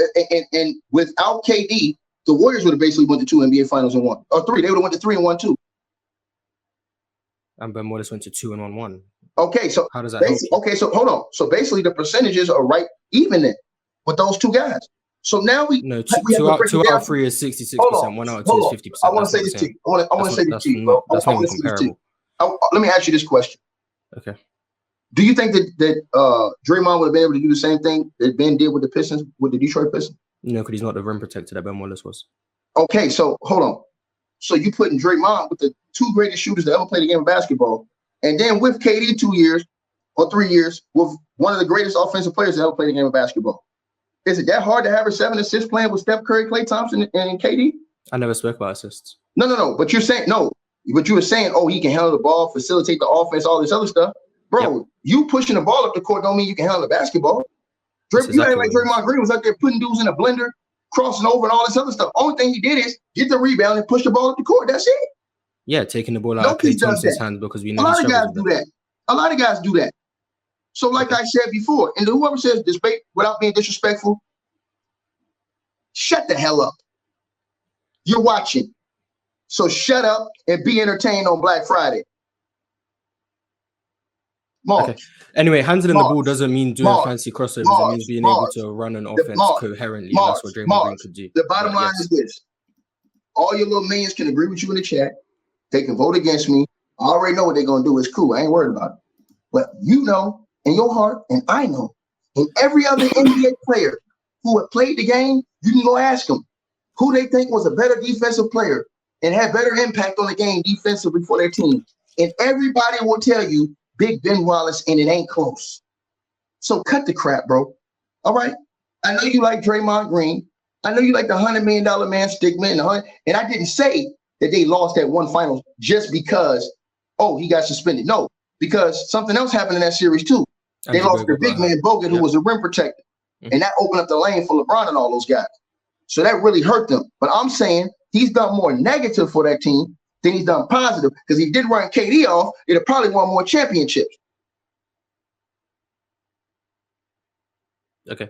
and without KD, the Warriors would have basically went to 2 NBA Finals and 1 or 3. They would have went to 3 and 1 too. And Ben Wallace went to 2 and 1. Okay, so how does that help? Okay, so hold on. So basically, the percentages are right even then with those 2 guys. So now we two out of 3 is 66%. 1 out of 2 is 50%. I want to say this to you. I want to say this to you, bro. That's not comparable. Let me ask you this question. Okay. Do you think that Draymond would have been able to do the same thing that Ben did with the Pistons, with the Detroit Pistons? No, because he's not the rim protector that Ben Wallace was. Okay, so hold on. So you putting Draymond with the 2 greatest shooters to ever play the game of basketball, and then with KD 2 years or 3 years with one of the greatest offensive players to ever play the game of basketball. Is it that hard to have a 7 assists playing with Steph Curry, Klay Thompson, and KD? I never spoke about assists. No. But you're saying But you were saying, oh, he can handle the ball, facilitate the offense, all this other stuff. Bro, yep. You pushing the ball up the court don't mean you can handle the basketball. You ain't like Draymond Green was out there putting dudes in a blender, crossing over, and all this other stuff. Only thing he did is get the rebound and push the ball up the court. That's it. Yeah, taking the ball out of Klay Thompson's hands because we know a lot of guys do that. A lot of guys do that. So, like I said before, and whoever says debate without being disrespectful, shut the hell up. You're watching. So shut up and be entertained on Black Friday. Okay. Anyway, handling the ball doesn't mean doing fancy crossovers. It means being able to run an offense coherently. That's what Draymond Green could do. The bottom line is this. All your little minions can agree with you in the chat. They can vote against me. I already know what they're going to do. It's cool. I ain't worried about it. But you know in your heart, and I know, and every other NBA player who had played the game, you can go ask them who they think was a better defensive player and had better impact on the game defensively for their team. And everybody will tell you Big Ben Wallace, and it ain't close. So cut the crap, bro. All right? I know you like Draymond Green. I know you like the $100 million man stickman. And I didn't say that they lost that one finals just because, oh, he got suspended. No, because something else happened in that series too. They lost their big man Bogut, who was a rim protector. And that opened up the lane for LeBron and all those guys. So that really hurt them. But I'm saying he's done more negative for that team than he's done positive, because he did run KD off, it'd have probably won more championships. Okay.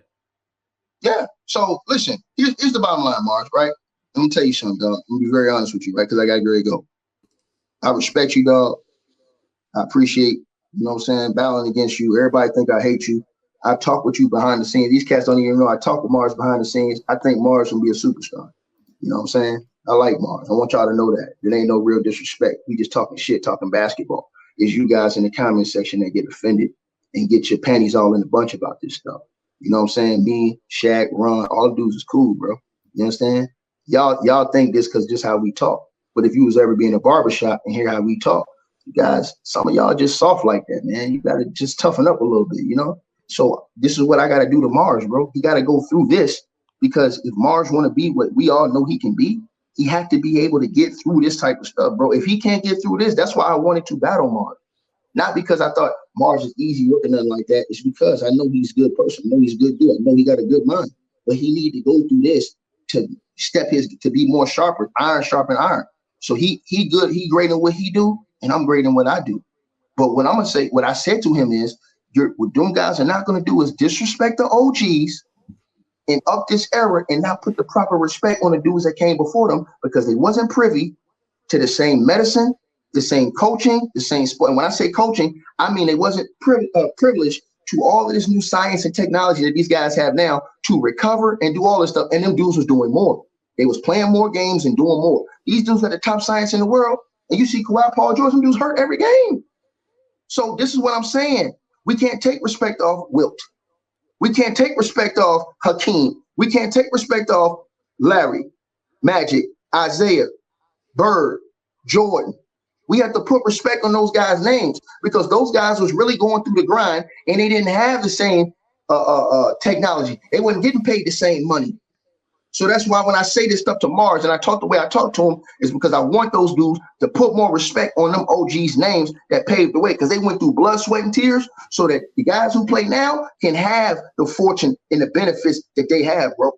Yeah. So listen, here's the bottom line, Marz, right? Let me tell you something, dog. I'm gonna be very honest with you, right? Because I gotta go. I respect you, dog. I appreciate, you know what I'm saying, battling against you. Everybody think I hate you. I talk with you behind the scenes. These cats don't even know I talk with Marz behind the scenes. I think Marz can be a superstar. You know what I'm saying? I like Marz. I want y'all to know that. There ain't no real disrespect. We just talking shit, talking basketball. It's you guys in the comment section that get offended and get your panties all in a bunch about this stuff. You know what I'm saying? Me, Shaq, Ron, all the dudes is cool, bro. You understand? Y'all think this because just how we talk. But if you was ever be in a barbershop and hear how we talk, you guys, some of y'all just soft like that, man. You gotta just toughen up a little bit, you know? So this is what I gotta do to Marz, bro. He gotta go through this because if Marz wanna be what we all know he can be, he have to be able to get through this type of stuff, bro. If he can't get through this, that's why I wanted to battle Marz. Not because I thought Marz is easy looking, nothing like that. It's because I know he's a good person. I know he's a good dude. I know he got a good mind. But he need to go through this to to be more sharper, iron sharpen iron. So he good, he great in what he do, and I'm great in what I do. But what I'm gonna say, what I said to him is, what them guys are not gonna do is disrespect the OGs and up this era and not put the proper respect on the dudes that came before them because they wasn't privy to the same medicine, the same coaching, the same sport. And when I say coaching, I mean they wasn't privileged to all of this new science and technology that these guys have now to recover and do all this stuff. And them dudes was doing more. They was playing more games and doing more. These dudes are the top science in the world. And you see Kawhi, Paul George, them dudes hurt every game. So this is what I'm saying. We can't take respect off Wilt. We can't take respect off Hakeem. We can't take respect off Larry, Magic, Isaiah, Bird, Jordan. We have to put respect on those guys' names because those guys was really going through the grind and they didn't have the same technology. They wasn't getting paid the same money. So that's why when I say this stuff to Marz and I talk the way I talk to him is because I want those dudes to put more respect on them OGs' names that paved the way because they went through blood, sweat, and tears so that the guys who play now can have the fortune and the benefits that they have, bro.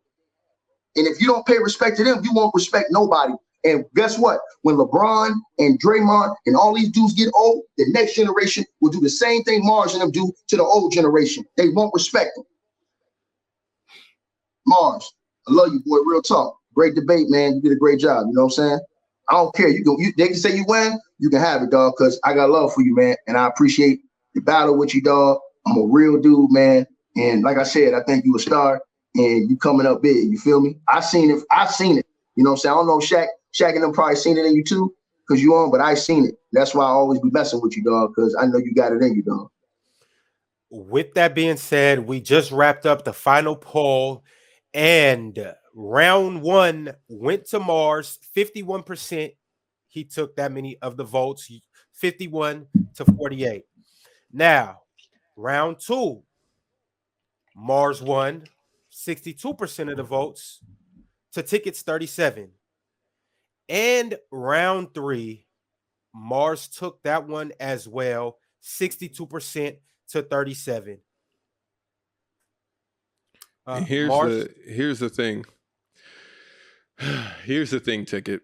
And if you don't pay respect to them, you won't respect nobody. And guess what? When LeBron and Draymond and all these dudes get old, the next generation will do the same thing Marz and them do to the old generation. They won't respect them. Marz, I love you, boy. Real talk. Great debate, man. You did a great job. You know what I'm saying? I don't care. They can say you win. You can have it, dog, because I got love for you, man. And I appreciate the battle with you, dog. I'm a real dude, man. And like I said, I think you a star and you coming up big. You feel me? I seen it. You know what I'm saying? I don't know, Shaq and them probably seen it in you too, because you on, but I seen it. That's why I always be messing with you, dog, because I know you got it in you, dog. With that being said, we just wrapped up the final poll, and round one went to Marz. 51%. He took that many of the votes, 51 to 48. Now, round two, Marz won 62% of the votes to Ticket's 37. And round three, Marz took that one as well, 62% to 37. Here's the thing. Here's the thing, Ticket.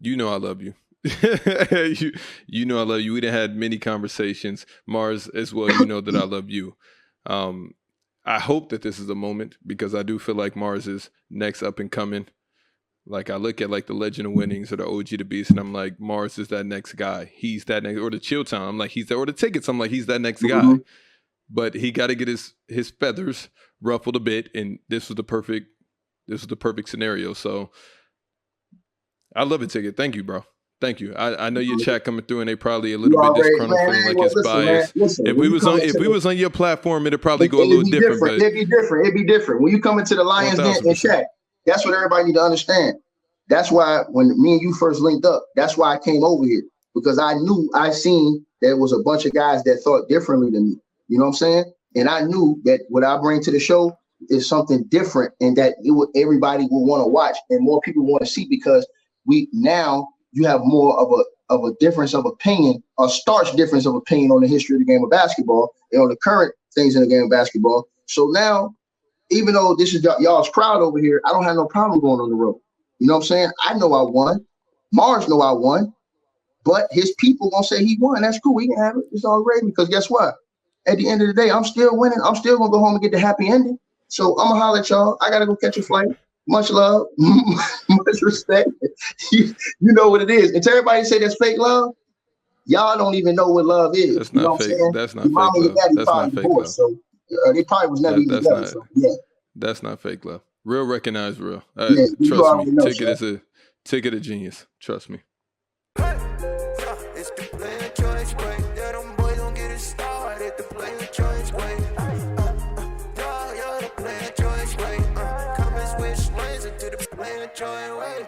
You know I love you. you know I love you. We done had many conversations. Marz as well, you know that I love you. I hope that this is a moment because I do feel like Marz is next up and coming. Like I look at like the Legend of Winnings or the OG the Beast, and I'm like, Marz is that next guy. He's that next, or the Chill Town. I'm like, he's that, or the Tickets. I'm like, he's that next guy. But he got to get his feathers ruffled a bit, and this was the perfect scenario. So I love it, Ticket. Thank you, bro. Thank you. I know your chat coming through, and they probably a little bit disgruntled, feeling like it's biased. If we was on your platform, it'd probably go a little different. But it'd be different. When you come into the Lions Den and Shaq, that's what everybody need to understand. That's why when me and you first linked up, that's why I came over here, because I seen there was a bunch of guys that thought differently than me. You know what I'm saying? And I knew that what I bring to the show is something different, and that everybody will want to watch and more people want to see, because you have more of a difference of opinion, a stark difference of opinion on the history of the game of basketball and on the current things in the game of basketball. So now, even though this is y'all's crowd over here, I don't have no problem going on the road. You know what I'm saying? I know I won. Marz know I won. But his people gonna say he won. That's cool. He can have it. It's all great, because guess what? At the end of the day, I'm still winning. I'm still gonna go home and get the happy ending. So I'm gonna holler at y'all. I gotta go catch a flight. Much love, much respect. You know what it is. And to everybody say that's fake love, y'all don't even know what love is. That's not fake. That's not fake love. That's not fake love. So they probably was never even together. So yeah, that's not fake love. Real recognize real. Yeah, Trust me. Ticket a genius. Trust me. It's the player choice way. Yeah, them boys don't get it started. The player choice way. Yeah, the player choice way. Come and switch lanes into the player choice way.